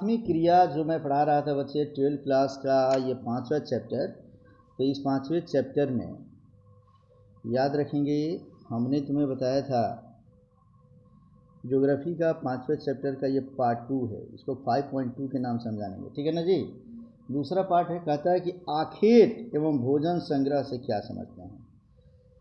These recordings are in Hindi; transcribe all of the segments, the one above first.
आत्मिक क्रिया जो मैं पढ़ा रहा था बच्चे 12th क्लास का ये 5वां चैप्टर। तो इस 5वें चैप्टर में याद रखेंगे, हमने तुम्हें बताया था ज्योग्राफी का 5वें चैप्टर का ये पार्ट 2 है, इसको 5.2 के नाम से हम जानेंगे, ठीक है ना जी। दूसरा पार्ट है, कहता है कि आखेट एवं भोजन संग्रह से क्या समझते हैं।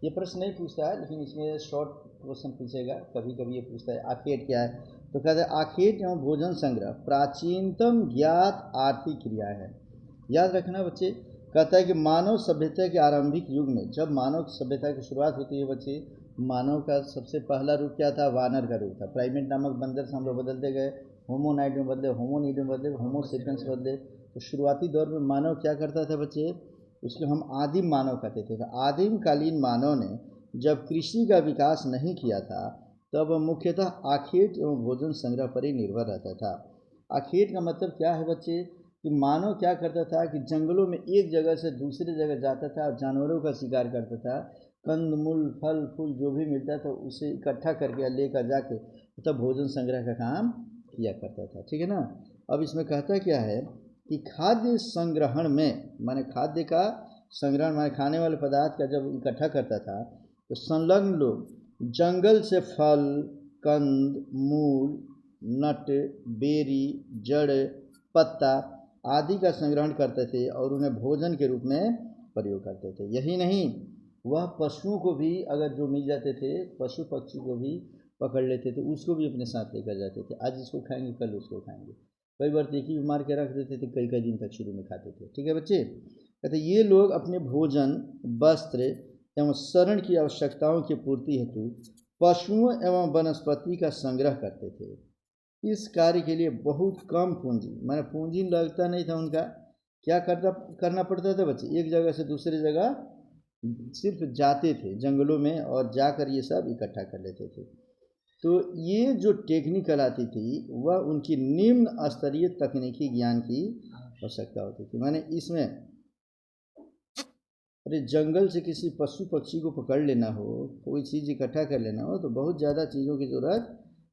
ये प्रश्न नहीं पूछता है, लेकिन इसमें शॉर्ट क्वेश्चन पूछेगा, कभी कभी ये पूछता है आखेट क्या है। तो कहते हैं आखेट एवं भोजन संग्रह प्राचीनतम ज्ञात आर्थिक क्रिया है। याद रखना बच्चे, कहता है कि मानव सभ्यता के आरंभिक युग में, जब मानव सभ्यता की शुरुआत होती है बच्चे, मानव का सबसे पहला रूप क्या था? वानर का रूप था। प्राइमेट नामक बंदर से हम लोग बदलते गए, होमोनाइड में बदले, होमोनिड में बदले, होमो सेपियंस बदले। तो शुरुआती दौर में मानव क्या करता था बच्चे? उसको हम आदिम मानव कहते थे। तो आदिम कालीन मानव ने जब कृषि का विकास नहीं किया था, तब मुख्यतः आखेट एवं भोजन संग्रह पर ही निर्भर रहता था। आखेट का मतलब क्या है बच्चे? कि मानव क्या करता था कि जंगलों में एक जगह से दूसरी जगह जाता था, जानवरों का शिकार करता था, कंद मूल फल फूल जो भी मिलता था उसे इकट्ठा करके लेकर जाके तब भोजन संग्रह का काम किया करता था, ठीक है ना। अब इसमें कहता क्या है कि खाद्य संग्रहण में, माने खाद्य का संग्रहण माने खाने वाले पदार्थ का जब इकट्ठा करता था, तो संलग्न लोग जंगल से फल, कंद, मूल, नट, बेरी, जड़, पत्ता आदि का संग्रहण करते थे और उन्हें भोजन के रूप में प्रयोग करते थे। यही नहीं, वह पशुओं को भी अगर जो मिल जाते थे, पशु पक्षी को भी पकड़ लेते थे, उसको भी अपने साथ लेकर जाते थे। आज इसको खाएंगे, कल उसको खाएंगे। कई बार एक ही मार के रख देते थे, कई कई दिन तक शुरू में खाते थे, ठीक है बच्चे। कहते ये लोग अपने भोजन, वस्त्र एवं शरण की आवश्यकताओं की पूर्ति हेतु पशुओं एवं वनस्पति का संग्रह करते थे। इस कार्य के लिए बहुत कम पूंजी, माने पूंजी लगता नहीं था उनका। क्या करना पड़ता था बच्चे? एक जगह से दूसरी जगह सिर्फ जाते थे जंगलों में और जाकर ये सब इकट्ठा कर लेते थे। तो ये जो टेक्निकल आती थी वह उनकी निम्न स्तरीय तकनीकी ज्ञान की आवश्यकता होती थी। माने इसमें अरे जंगल से किसी पशु पक्षी को पकड़ लेना हो, कोई चीज़ इकट्ठा कर लेना हो, तो बहुत ज़्यादा चीज़ों की ज़रूरत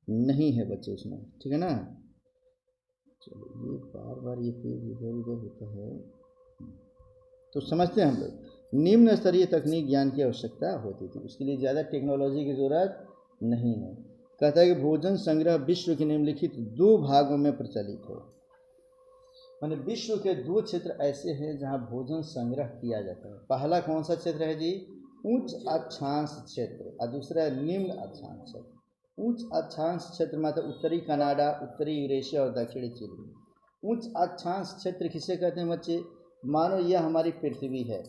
नहीं है बच्चे उसमें, ठीक है ना। चलो ये बार बार ये पेज इधर उधर होता है, तो समझते हैं हम लोग निम्न स्तरीय तकनीक ज्ञान की आवश्यकता होती थी, उसके लिए ज़्यादा टेक्नोलॉजी की ज़रूरत नहीं है। कहता है कि भोजन संग्रह विश्व के निम्नलिखित 2 भागों में प्रचलित है। माने विश्व के 2 क्षेत्र ऐसे हैं जहाँ भोजन संग्रह किया जाता है। पहला कौन सा क्षेत्र है जी? उच्च अक्षांश क्षेत्र, और दूसरा है निम्न अक्षांश क्षेत्र। उच्च अक्षांश क्षेत्र मतलब उत्तरी कनाडा, उत्तरी यूरेशिया और दक्षिणी चिली। उच्च अक्षांश क्षेत्र किसे कहते हैं बच्चे? मानो यह हमारी पृथ्वी है,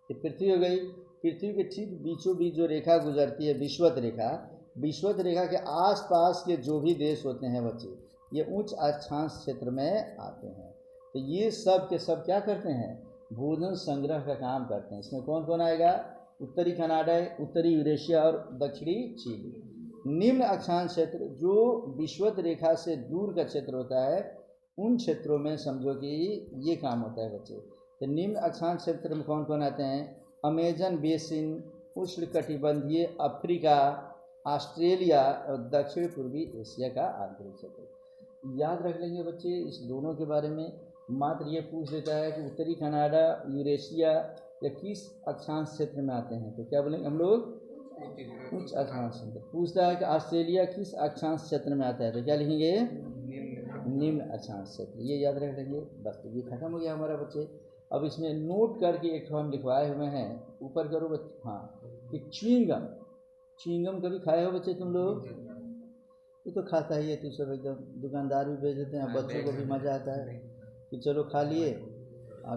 ये पृथ्वी हो गई। पृथ्वी के ठीक बीचों बीच जो रेखा गुजरती है, विषुवत रेखा, विषुवत रेखा के आसपास के जो भी देश होते हैं बच्चे, ये उच्च अक्षांश क्षेत्र में आते हैं। तो ये सब के सब क्या करते हैं? भोजन संग्रह का काम करते हैं। इसमें कौन कौन आएगा? उत्तरी कनाडा, उत्तरी यूरेशिया और दक्षिणी चिली। निम्न अक्षांश क्षेत्र जो विषुवत रेखा से दूर का क्षेत्र होता है, उन क्षेत्रों में समझो कि ये काम होता है बच्चे। तो निम्न अक्षांश क्षेत्र में कौन कौन आते हैं? अमेजन बेसिन, उष्णकटिबंधीय अफ्रीका, ऑस्ट्रेलिया और दक्षिण पूर्वी एशिया का आंतरिक क्षेत्र। याद रख लेंगे बच्चे इस दोनों के बारे में। मात्र ये पूछ देता है कि उत्तरी कनाडा, यूरेशिया या किस अक्षांश क्षेत्र में आते हैं, तो क्या बोलेंगे हम लोग? उच्च अक्षांश क्षेत्र। पूछता है कि ऑस्ट्रेलिया किस अक्षांश क्षेत्र में आता है, तो क्या लिखेंगे? निम्न अक्षांश क्षेत्र। ये याद रख लेंगे बस। तो ये खत्म हो गया हमारा बच्चे। अब इसमें नोट करके एक हम लिखवाए हुए हैं, ऊपर करो बच्चे। हाँ, कि च्युइंगम, च्युइंगम कभी खाए हो बच्चे तुम लोग? ये तो खाता ही है, तो सब एकदम दुकानदार भी भेज देते हैं, बच्चों को भी मज़ा आता है कि चलो खा लिए।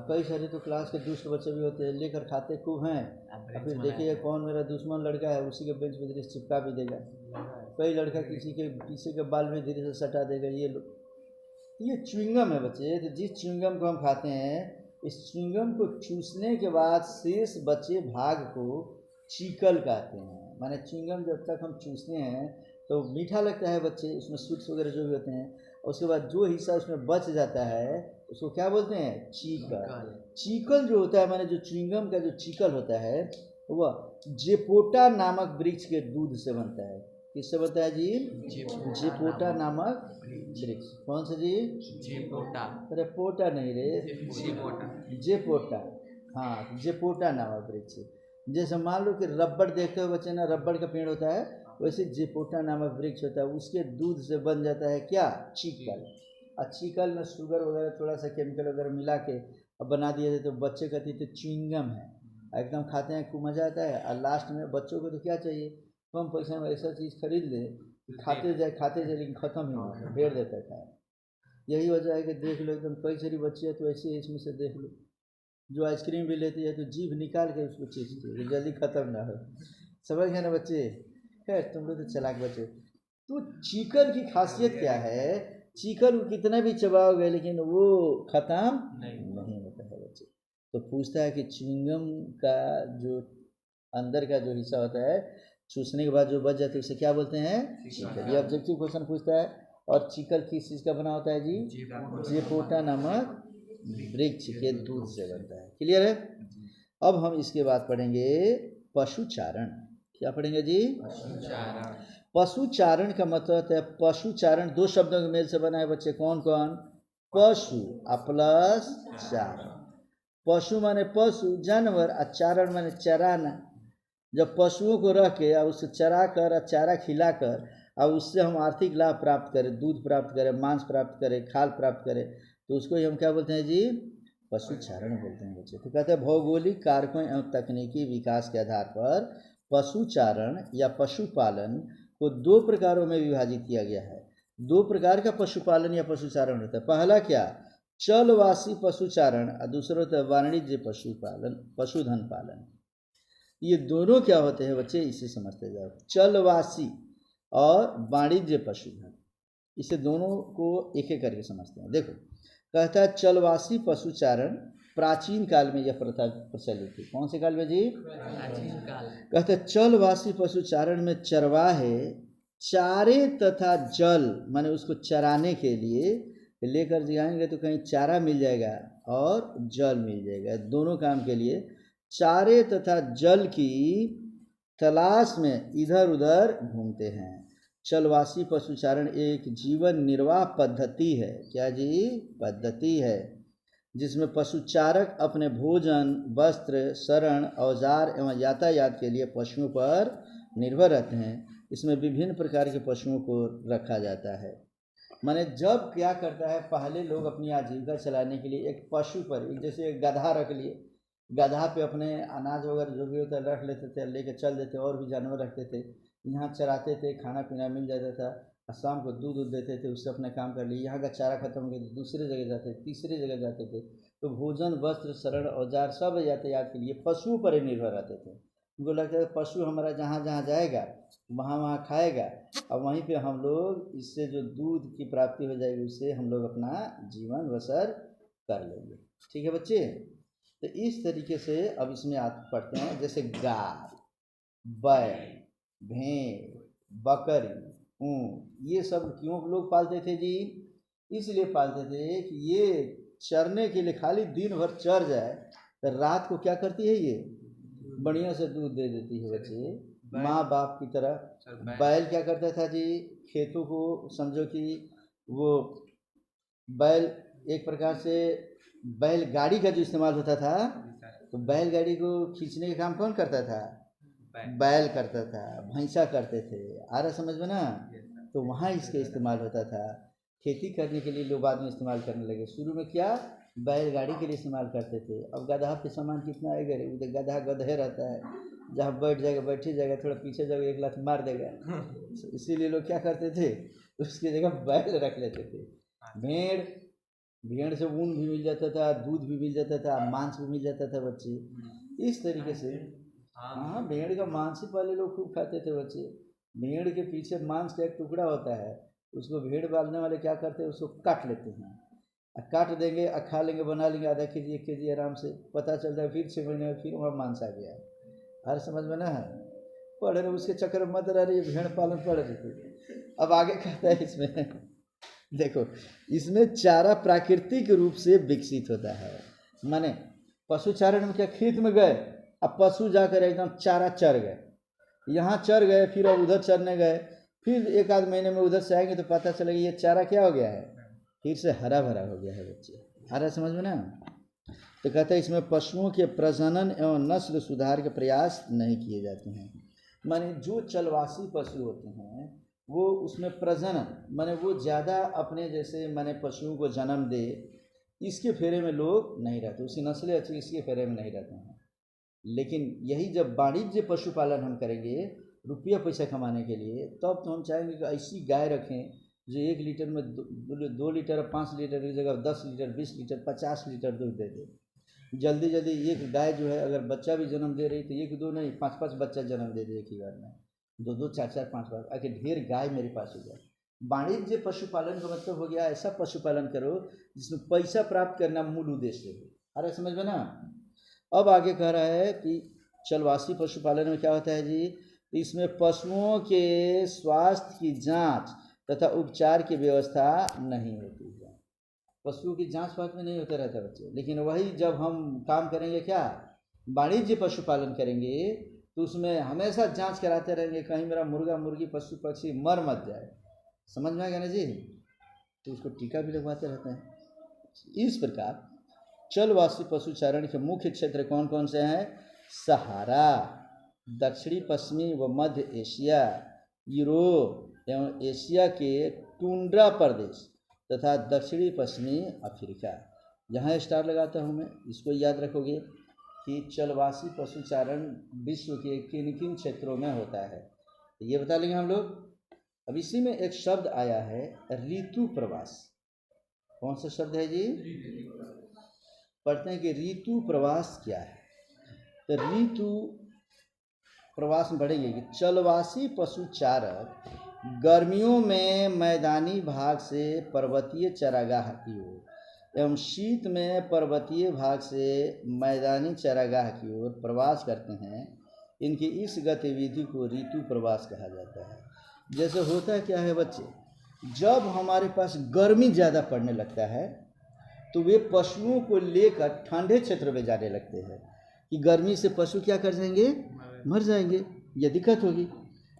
कई सारे तो क्लास के दुष्ट बच्चे भी होते हैं, लेकर खाते खूब हैं, और फिर देखिएगा कौन मेरा दुश्मन लड़का है, उसी के बेंच पे धीरे से चिपका भी देगा। कई लड़का किसी के पीछे के बाल में धीरे से सटा देगा। ये च्युइंगम है बच्चे। तो जिस च्युइंगम को हम खाते हैं, इस च्युइंगम को चूसने के बाद शेष बचे भाग को चीकल कहते हैं। माने च्युइंगम जब तक हम चूसते हैं तो मीठा लगता है बच्चे, उसमें स्वीट्स वगैरह जो भी होते हैं, और उसके बाद जो हिस्सा उसमें बच जाता है उसको क्या बोलते हैं? चीकल। चीकल जो होता है, माने जो च्युइंगम का जो चीकल होता है, वह जेपोटा नामक वृक्ष के दूध से बनता है। किससे बनता है जी? जेपोटा नामक वृक्ष। कौन सा जी? जेपोटा। अरे पोटा नहीं रे, जेपोटा। हाँ, जेपोटा नामक वृक्ष। जैसे मान लो कि रबड़ देखते हो बच्चे ना, रबड़ का पेड़ होता है, वैसे जेपोटा नामक वृक्ष होता है, उसके दूध से बन जाता है क्या? चीकल। और चीकल में शुगर वगैरह थोड़ा सा केमिकल वगैरह मिला के अब बना दिया जाए तो बच्चे कहते हैं तो च्युइंगम है, एकदम खाते हैं खूब मज़ा आता है। और लास्ट में बच्चों को तो क्या चाहिए, कम पैसे में ऐसा चीज़ खरीद ले खाते जाए लेकिन ख़त्म ही नहीं, ढेर देता है। यही वजह है कि देख लो एकदम कई सारी बच्चियाँ तो ऐसे ही इसमें से देख लो, जो आइसक्रीम भी लेती है तो जीभ निकाल के उसको चीखती है जल्दी ख़त्म ना हो। समझ गए ना बच्चे? खैर तुम लोग तो चालाक बच्चे। तो चिकन की खासियत क्या है? चिकन को कितना भी चबाओगे लेकिन वो ख़त्म नहीं होता है बच्चे। तो पूछता है कि च्युइंगम का जो अंदर का जो हिस्सा होता है, चूसने के बाद जो बच जाता है उसे क्या बोलते हैं? चिकन। ये ऑब्जेक्टिव क्वेश्चन पूछता है। और चिकन किस चीज़ का बना होता है जी? जेपोटा नामक वृक्ष के दूध से बनता है। क्लियर है? अब हम इसके बाद पढ़ेंगे पशुचारण। क्या पढ़ेंगे जी? पशुचारण का मतलब है, पशुचारण दो शब्दों के मेल से बना है बच्चे। कौन कौन? पशु प्लस चारण। पशु माने पशु जानवर, और चारण माने चराना। जब पशुओं को रख के और उससे चरा कर और चारा खिला कर और उससे हम आर्थिक लाभ प्राप्त करें, दूध प्राप्त करें, मांस प्राप्त करें, खाल प्राप्त करें, तो उसको ही हम क्या बोलते हैं जी? पशुचारण बोलते हैं बच्चे। तो कहते हैं भौगोलिक कारकों एवं तकनीकी विकास के आधार पर पशुचारण या पशुपालन को दो प्रकारों में विभाजित किया गया है। दो प्रकार का पशुपालन या पशुचारण होता है। पहला क्या? चलवासी पशुचारण, और दूसरा होता है वाणिज्य पशुपालन, पशुधन पालन। ये दोनों क्या होते हैं बच्चे, इसे समझते जाओ। चलवासी और वाणिज्य पशुधन, इसे दोनों को एक एक करके समझते हैं। देखो, कहता है चलवासी पशुचारण प्राचीन काल में यह प्रथा प्रचलित थी। कौन से काल में जी? प्राचीन काल। कहते हैं चलवासी पशुचारण में चरवाहे चारे तथा जल, माने उसको चराने के लिए लेकर जाएंगे तो कहीं चारा मिल जाएगा और जल मिल जाएगा। दोनों काम के लिए चारे तथा जल की तलाश में इधर उधर घूमते हैं। चलवासी पशुचारण एक जीवन निर्वाह पद्धति है। क्या जी? पद्धति है, जिसमें पशुचारक अपने भोजन, वस्त्र, शरण, औजार एवं यातायात के लिए पशुओं पर निर्भर रहते हैं। इसमें विभिन्न प्रकार के पशुओं को रखा जाता है। माने जब क्या करता है, पहले लोग अपनी आजीविका चलाने के लिए एक पशु पर, जैसे एक गधा रख लिए, गधा पे अपने अनाज वगैरह जो भी होता है रख लेते थे, लेके चल देते। और भी जानवर रखते थे, यहाँ चराते थे, खाना पीना मिल जाता था, और शाम को दूध देते थे, उससे अपना काम कर लिए। यहाँ का चारा खत्म हो गया तो दूसरे जगह जाते थे, तीसरे जगह जाते थे। तो भोजन, वस्त्र, शरण, औजार सब यातायात के लिए पशुओं पर ही निर्भर रहते थे। उनको लगता है पशु हमारा जहाँ जहाँ जाएगा वहाँ वहाँ खाएगा, और वहीं पे हम लोग इससे जो दूध की प्राप्ति हो जाएगी उससे हम लोग अपना जीवन बसर कर लेंगे। ठीक है बच्चे? तो इस तरीके से अब इसमें आप पढ़ते हैं, जैसे गाय, बैल, भेड़, बकरी, ऊँट, ये सब क्यों लोग पालते थे जी? इसलिए पालते थे कि ये चरने के लिए, खाली दिन भर चर जाए तो रात को क्या करती है, ये बढ़िया से दूध दे देती है बच्चे, माँ बाप की तरह। बैल क्या करता था जी? खेतों को, समझो कि वो बैल एक प्रकार से बैलगाड़ी का जो इस्तेमाल होता था, तो बैलगाड़ी को खींचने का काम कौन करता था? बैल करता था, भैंसा करते थे। आ रहा समझ में ना? तो वहाँ इसका इस्तेमाल होता था। खेती करने के लिए लोग बाद में इस्तेमाल करने लगे। शुरू में क्या बैलगाड़ी के लिए इस्तेमाल करते थे। अब गधा पे सामान कितना आएगा रे, उधर गधा गधे रहता है, जहाँ बैठ जाएगा बैठ ही जाएगा, थोड़ा पीछे जाएगा एक लात मार देगा। इसीलिए लोग क्या करते थे, उसकी जगह बैल रख लेते थे। भेड़, भेड़ से ऊन भी मिल जाता था, दूध भी मिल जाता था, मांस भी मिल जाता था बच्चे। इस तरीके से, हाँ, भेड़ का मांस ही पहले लोग खूब खाते थे बच्चे। भेड़ के पीछे मांस का एक टुकड़ा होता है, उसको भेड़ पालने वाले क्या करते हैं, उसको काट लेते हैं, काट देंगे, खा लेंगे, बना लेंगे आधा केजी 1 केजी आराम से। पता चलता है फिर 6 महीने में फिर वहाँ मांस आ गया है। हर समझ में ना है? पढ़ रहे उसके चक्कर में मत रह रही, भेड़ पालन पढ़ रही थी। अब आगे कहता है इसमें देखो, इसमें चारा प्राकृतिक रूप से विकसित होता है। माने पशुचारण में क्या, खेत में गए, अब पशु जाकर एकदम चारा चर गए, यहाँ चर गए, फिर अब उधर चरने गए, फिर एक आध महीने में उधर से आएंगे तो पता चलेगा ये चारा क्या हो गया है, फिर से हरा भरा हो गया है बच्चे। आ रहा समझ में ना। तो कहते हैं इसमें पशुओं के प्रजनन एवं नस्ल सुधार के प्रयास नहीं किए जाते हैं। माने जो चलवासी पशु होते हैं वो उसमें प्रजनन माने वो ज़्यादा अपने जैसे माने पशुओं को जन्म दे, इसके फेरे में लोग नहीं रहते, उसकी नस्लें अच्छी इसके फेरे में नहीं रहते हैं। लेकिन यही जब वाणिज्य पशुपालन हम करेंगे रुपया पैसा कमाने के लिए, तब तो हम चाहेंगे कि ऐसी गाय रखें जो 1 लीटर में 2 लीटर 5 लीटर की जगह 10 लीटर 20 लीटर 50 लीटर दूध दे दे। जल्दी जल्दी एक गाय जो है अगर बच्चा भी जन्म दे रही तो 1 2 नहीं 5 5 बच्चा जन्म दे दे एक ही बार में, 2 2 4 4 5 5 आके ढेर गाय मेरे पास हो जाए। वाणिज्य पशुपालन का मतलब हो गया ऐसा पशुपालन करो जिसमें पैसा प्राप्त करना मूल उद्देश्य हो। अरे समझ में ना। अब आगे कह रहा है कि चलवासी पशुपालन में क्या होता है जी, इसमें पशुओं के स्वास्थ्य की जांच तथा उपचार की व्यवस्था नहीं होती है। पशुओं की जांच फांच में नहीं होता रहता बच्चे। लेकिन वही जब हम काम करेंगे क्या, वाणिज्य पशुपालन करेंगे तो उसमें हमेशा जांच कराते रहेंगे कहीं मेरा मुर्गा मुर्गी पशु पक्षी मर मत जाए। समझ में आ गया ना जी। तो उसको टीका भी लगवाते रहते हैं। इस प्रकार चलवासी पशुचारण के मुख्य क्षेत्र कौन कौन से हैं? सहारा, दक्षिणी पश्चिमी व मध्य एशिया, यूरोप एवं एशिया के टुंड्रा प्रदेश तथा दक्षिणी पश्चिमी अफ्रीका। यहाँ स्टार लगाता हूँ मैं, इसको याद रखोगे कि चलवासी पशुचारण विश्व के किन किन क्षेत्रों में होता है, तो ये बता लेंगे हम लोग। अब इसी में एक शब्द आया है ऋतु प्रवास। कौन सा शब्द है जी? पढ़ते हैं कि ऋतु प्रवास क्या है। तो ऋतु प्रवास में पढ़ेंगे कि चलवासी पशुचारक गर्मियों में मैदानी भाग से पर्वतीय चरागाह की ओर एवं शीत में पर्वतीय भाग से मैदानी चरागाह की ओर प्रवास करते हैं। इनकी इस गतिविधि को ऋतु प्रवास कहा जाता है। जैसे होता क्या है बच्चे, जब हमारे पास गर्मी ज़्यादा पड़ने लगता है तो वे पशुओं को लेकर ठंडे क्षेत्र में जाने लगते हैं कि गर्मी से पशु क्या कर जाएंगे, मर जाएंगे, यह दिक्कत होगी।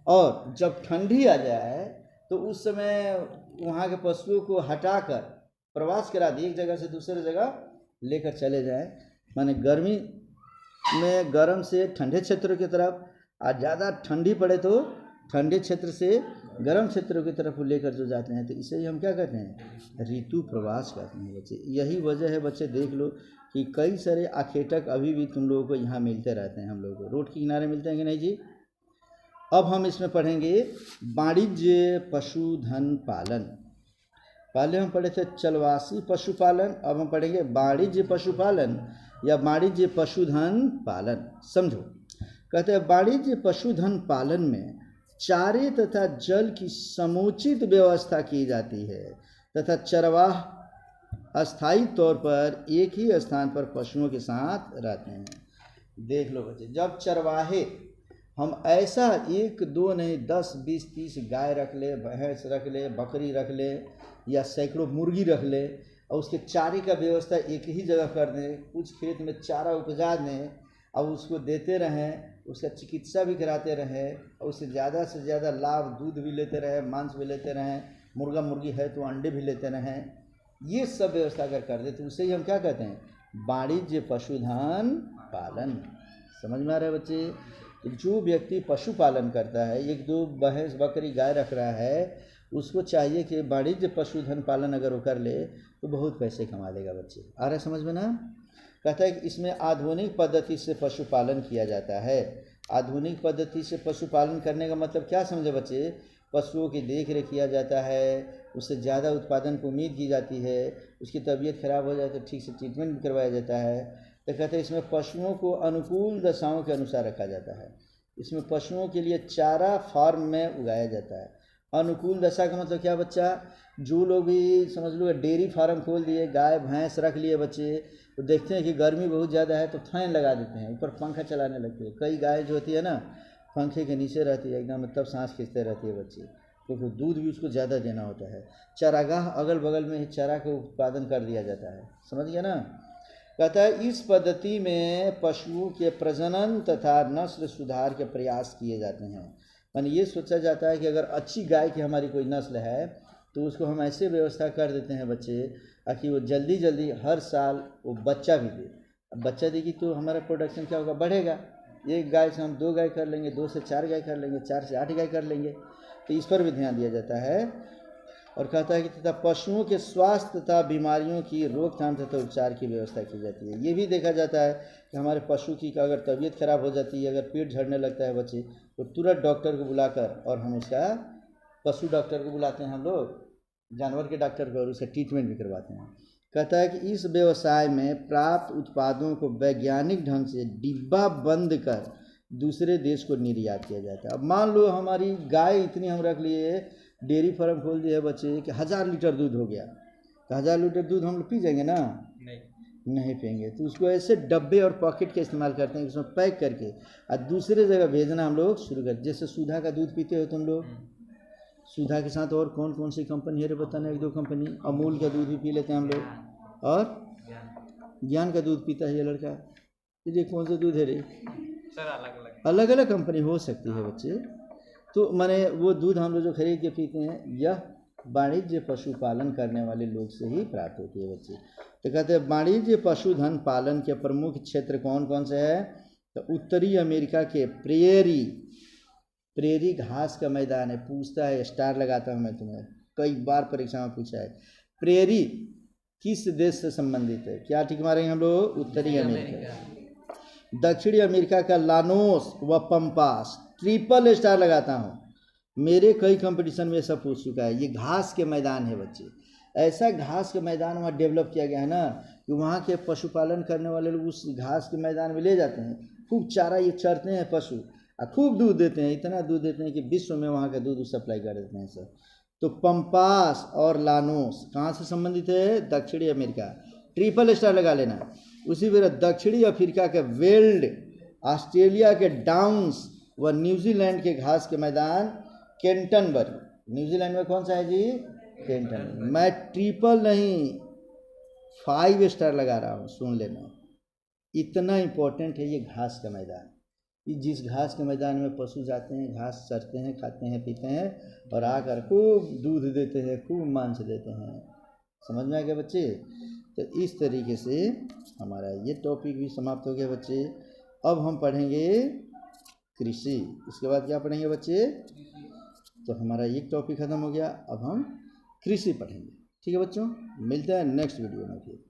और जब ठंडी आ जाए तो उस समय वहाँ के पशुओं को हटाकर प्रवास करा दिए, एक जगह से दूसरे जगह लेकर चले जाएं। माने गर्मी में गर्म से ठंडे क्षेत्रों की तरफ, और ज़्यादा ठंडी पड़े तो ठंडे क्षेत्र से गर्म क्षेत्रों की तरफ लेकर जो जाते हैं, तो इसे ही हम क्या कहते हैं, ऋतु प्रवास कहते हैं बच्चे। यही वजह है बच्चे, देख लो कि कई सारे आखेटक अभी भी तुम लोगों को यहाँ मिलते रहते हैं। हम लोगों को रोड के किनारे मिलते हैं कि नहीं जी। अब हम इसमें पढ़ेंगे वाणिज्य पशुधन पालन। पहले हम पढ़े थे चलवासी पशुपालन, अब हम पढ़ेंगे वाणिज्य पशुपालन या वाणिज्य पशुधन पालन। समझो, कहते हैं वाणिज्य पशुधन पालन में चारे तथा जल की समुचित व्यवस्था की जाती है तथा चरवाह अस्थायी तौर पर एक ही स्थान पर पशुओं के साथ रहते हैं। देख लो बच्चे, जब चरवाहे हम ऐसा 1 2 नहीं 10 20 30 गाय रख ले, भैंस रख ले, बकरी रख ले या सैकड़ों मुर्गी रख ले और उसके चारे का व्यवस्था एक ही जगह कर दें, कुछ खेत में चारा उपजा दें और उसको देते रहें, उसका चिकित्सा भी कराते रहें और उससे ज़्यादा से ज़्यादा लाभ, दूध भी लेते रहें, मांस भी लेते रहें, मुर्गा मुर्गी है तो अंडे भी लेते रहें, ये सब व्यवस्था अगर कर दे तो उसे ही हम क्या कहते हैं, वाणिज्य पशुधन पालन। समझ में आ रहा है बच्चे। जो व्यक्ति पशुपालन करता है, 1 2 भैंस बकरी गाय रख रहा है, उसको चाहिए कि वाणिज्य पशुधन पालन अगर वो कर ले तो बहुत पैसे कमा लेगा बच्चे। आ रहा है समझ में ना। कहता है कि इसमें आधुनिक पद्धति से पशुपालन किया जाता है। आधुनिक पद्धति से पशुपालन करने का मतलब क्या समझे बच्चे, पशुओं की देख रेख किया जाता है, उससे ज़्यादा उत्पादन की उम्मीद की जाती है, उसकी तबीयत खराब हो जाए तो ठीक से ट्रीटमेंट भी करवाया जाता है। तो कहते हैं इसमें पशुओं को अनुकूल दशाओं के अनुसार रखा जाता है। इसमें पशुओं के लिए चारा फार्म में उगाया जाता है। अनुकूल दशा का मतलब क्या बच्चा, जो लोग भी समझ लो डेयरी फार्म खोल दिए, गाय भैंस रख लिए बच्चे, तो देखते हैं कि गर्मी बहुत ज़्यादा है तो फैन लगा देते हैं, ऊपर पंखा चलाने लगते हैं। कई गाय जो होती है ना पंखे के नीचे रहती है एकदम, तब सांस खींचते रहती है बच्चे, क्योंकि दूध भी उसको ज़्यादा देना होता है। चारागाह अगल बगल में ही चारा का उत्पादन कर दिया जाता है। समझ गया ना। कहता है इस पद्धति में पशुओं के प्रजनन तथा नस्ल सुधार के प्रयास किए जाते हैं। माने ये सोचा जाता है कि अगर अच्छी गाय की हमारी कोई नस्ल है तो उसको हम ऐसे व्यवस्था कर देते हैं बच्चे ताकि वो जल्दी जल्दी हर साल वो बच्चा भी दे। अब बच्चा देगी तो हमारा प्रोडक्शन क्या होगा, बढ़ेगा। एक गाय से हम 2 गाय कर लेंगे, 2 से 4 गाय कर लेंगे, 4 से 8 गाय कर लेंगे। तो इस पर भी ध्यान दिया जाता है। और कहता है कि तथा पशुओं के स्वास्थ्य तथा बीमारियों की रोकथाम तथा उपचार की व्यवस्था की जाती है। ये भी देखा जाता है कि हमारे पशु की अगर तबीयत खराब हो जाती है, अगर पेट झड़ने लगता है बच्चे, तो तुरंत डॉक्टर को बुलाकर, और हम उसका पशु डॉक्टर को बुलाते हैं हम लोग, जानवर के डॉक्टर को, और उसका ट्रीटमेंट भी करवाते हैं। कहता है कि इस व्यवसाय में प्राप्त उत्पादों को वैज्ञानिक ढंग से डिब्बा बंद कर दूसरे देश को निर्यात किया जाता है। अब मान लो हमारी गाय इतनी हम रख लिए, डेयरी फार्म खोल दिया है बच्चे कि 1000 लीटर दूध हो गया, तो 1000 लीटर दूध हम लोग पी जाएंगे ना? नहीं पियेंगे। तो उसको ऐसे डब्बे और पॉकेट का इस्तेमाल करते हैं, उसमें पैक करके और दूसरे जगह भेजना हम लोग शुरू कर। जैसे सुधा का दूध पीते हो तुम लोग, सुधा के साथ और कौन कौन सी कंपनी है रे बताना, 1-2 कंपनी। अमूल का दूध भी पी लेते हैं हम लोग, और ज्ञान का दूध पीता है ये लड़का। ये कौन सा दूध है रे? सर अलग अलग कंपनी हो सकती है बच्चे। तो माने वो दूध हम लोग जो खरीद के पीते हैं, यह वाणिज्य पशुपालन करने वाले लोग से ही प्राप्त होती है बच्चे। तो कहते हैं वाणिज्य पशुधन पालन के प्रमुख क्षेत्र कौन कौन से हैं? तो उत्तरी अमेरिका के प्रेरी घास का मैदान है। पूछता है, स्टार लगाता हूँ मैं तुम्हें, कई बार परीक्षा में पूछा है। प्रेरी किस देश से संबंधित है? क्या ठीक मारेंगे हम लोग? उत्तरी अमेरिका। दक्षिणी अमेरिका का लानोस व पंपास, ट्रिपल स्टार लगाता हूँ। मेरे कई कंपटीशन में सब पूछ चुका है। ये घास के मैदान है बच्चे, ऐसा घास के मैदान वहाँ डेवलप किया गया है ना कि वहाँ के पशुपालन करने वाले लोग उस घास के मैदान में ले जाते हैं, खूब चारा ये चरते हैं पशु, और खूब दूध देते हैं। इतना दूध देते हैं कि विश्व में वहाँ का दूध सप्लाई कर देते हैं सर। तो पंपास और लानोस कहाँ से संबंधित है? दक्षिणी अमेरिका। ट्रिपल स्टार लगा लेना। उसी तरह दक्षिणी अफ्रीका के वेल्ड, ऑस्ट्रेलिया के डाउन्स व न्यूजीलैंड के घास के मैदान कैंटरबरी। न्यूजीलैंड में कौन सा है जी? कैंटरबरी। मैं ट्रिपल नहीं 5 स्टार लगा रहा हूँ, सुन लेना। इतना इम्पोर्टेंट है ये घास का मैदान। कि जिस घास के मैदान में पशु जाते हैं, घास चरते हैं, खाते हैं, पीते हैं, और आकर खूब दूध देते हैं, खूब मांस देते हैं। समझ में आ गया बच्चे? तो इस तरीके से हमारा ये टॉपिक भी समाप्त हो गया बच्चे। अब हम पढ़ेंगे कृषि। इसके बाद क्या पढ़ेंगे बच्चे? तो हमारा एक टॉपिक ख़त्म हो गया, अब हम कृषि पढ़ेंगे। ठीक है बच्चों, मिलते हैं नेक्स्ट वीडियो में फिर।